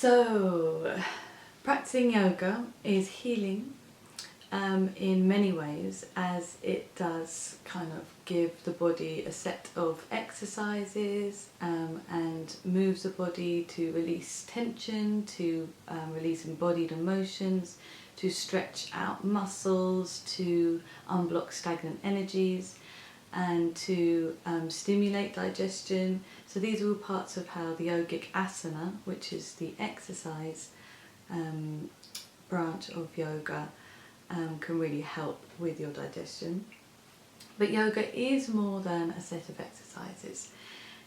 So, practicing yoga is healing in many ways, as it does kind of give the body a set of exercises and moves the body to release tension, to release embodied emotions, to stretch out muscles, to unblock stagnant energies, and to stimulate digestion. So these are all parts of how the yogic asana, which is the exercise branch of yoga, can really help with your digestion. But yoga is more than a set of exercises.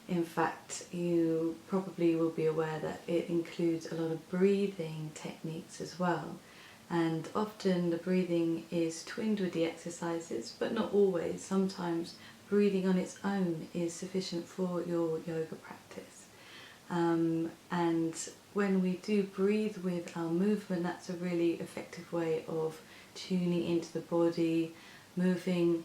In fact, you probably will be aware that it includes a lot of breathing techniques as well. And often the breathing is twinned with the exercises, but not always. Sometimes breathing on its own is sufficient for your yoga practice. And when we do breathe with our movement, that's a really effective way of tuning into the body, moving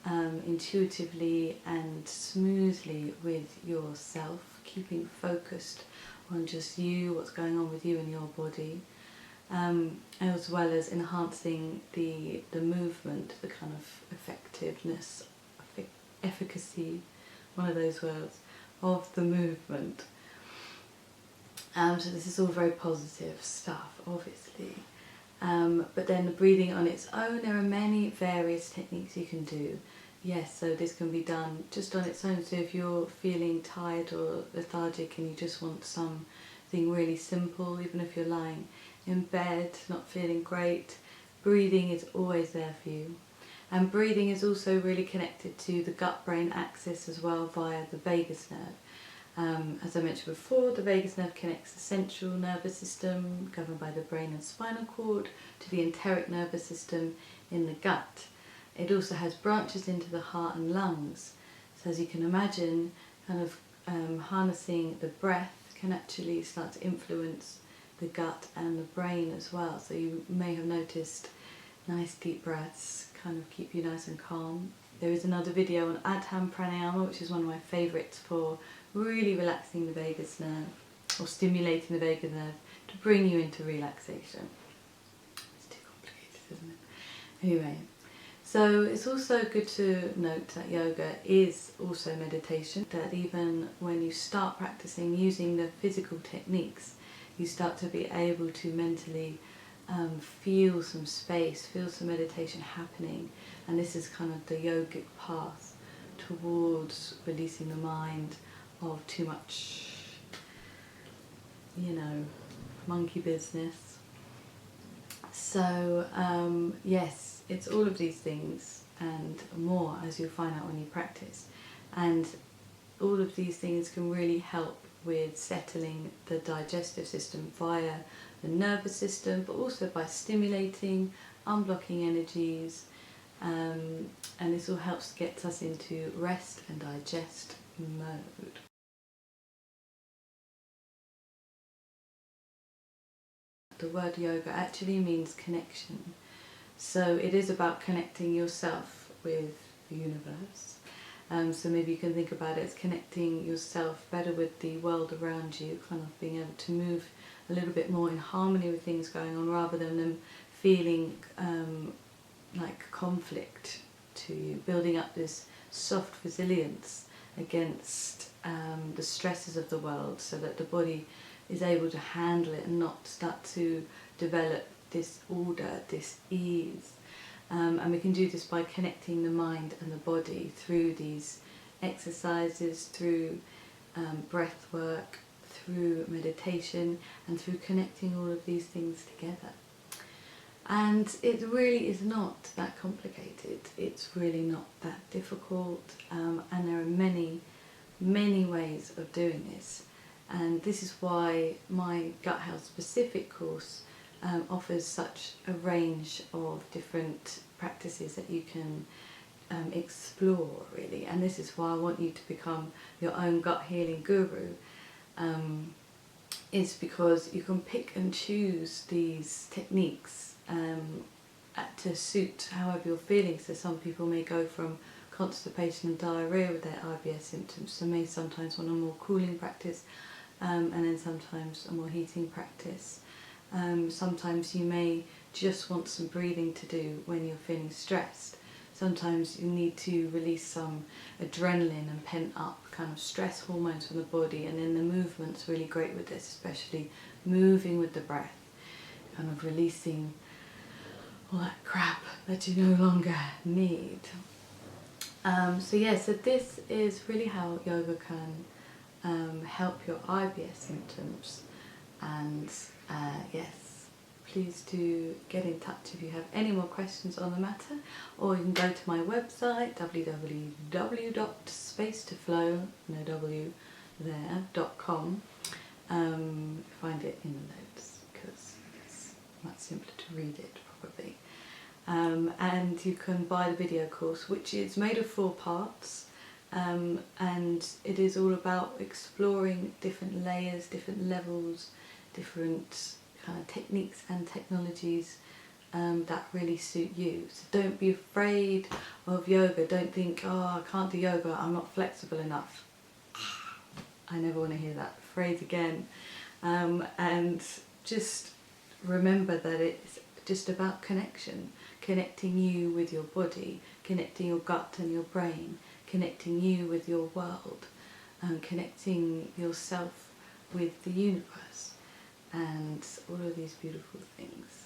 intuitively and smoothly with yourself, keeping focused on just you, what's going on with you and your body. As well as enhancing the movement, the kind of effectiveness, efficacy, one of those words, of the movement. So this is all very positive stuff, obviously. But then the breathing on its own, there are many various techniques you can do. Yes, so this can be done just on its own. So if you're feeling tired or lethargic and you just want something really simple, even if you're lying in bed, not feeling great, breathing is always there for you. And breathing is also really connected to the gut-brain axis as well via the vagus nerve. As I mentioned before, the vagus nerve connects the central nervous system, governed by the brain and spinal cord, to the enteric nervous system in the gut. It also has branches into the heart and lungs. So as you can imagine, kind of harnessing the breath can actually start to influence the gut and the brain as well. So you may have noticed nice deep breaths kind of keep you nice and calm. There is another video on Adham Pranayama, which is one of my favourites for really relaxing the vagus nerve or stimulating the vagus nerve to bring you into relaxation. It's too complicated, isn't it? Anyway, so it's also good to note that yoga is also meditation, that even when you start practicing using the physical techniques, you start to be able to mentally feel some space, feel some meditation happening, and this is kind of the yogic path towards releasing the mind of too much, monkey business. So yes, it's all of these things and more, as you'll find out when you practice, and all of these things can really help with settling the digestive system via the nervous system, but also by stimulating, unblocking energies, and this all helps get us into rest and digest mode. The word yoga actually means connection, so it is about connecting yourself with the universe. So maybe you can think about it as connecting yourself better with the world around you, kind of being able to move a little bit more in harmony with things going on, rather than them feeling like conflict to you, building up this soft resilience against the stresses of the world, so that the body is able to handle it and not start to develop disorder, dis-ease. And we can do this by connecting the mind and the body through these exercises, through breath work, through meditation, and through connecting all of these things together. And it really is not that complicated, it's really not that difficult, and there are many, many ways of doing this. And this is why my gut health specific course offers such a range of different practices that you can explore, really. And this is why I want you to become your own gut healing guru, is because you can pick and choose these techniques to suit however you're feeling. So some people may go from constipation and diarrhea with their IBS symptoms, so may sometimes want a more cooling practice. and then sometimes a more heating practice. Sometimes you may just want some breathing to do when you're feeling stressed. Sometimes you need to release some adrenaline and pent up kind of stress hormones from the body, and then the movement's really great with this, especially moving with the breath, kind of releasing all that crap that you no longer need. So this is really how yoga can help your IBS symptoms, and yes, please do get in touch if you have any more questions on the matter, or you can go to my website www.space2flow.com. Find it in the notes because it's much simpler to read it probably. And you can buy the video course, which is made of 4 parts, and it is all about exploring different layers, different levels, different kind of techniques and technologies that really suit you. So don't be afraid of yoga. Don't think, oh, I can't do yoga, I'm not flexible enough. I never want to hear that phrase again. And just remember that it's just about connection, connecting you with your body, connecting your gut and your brain, connecting you with your world, and connecting yourself with the universe, and all of these beautiful things.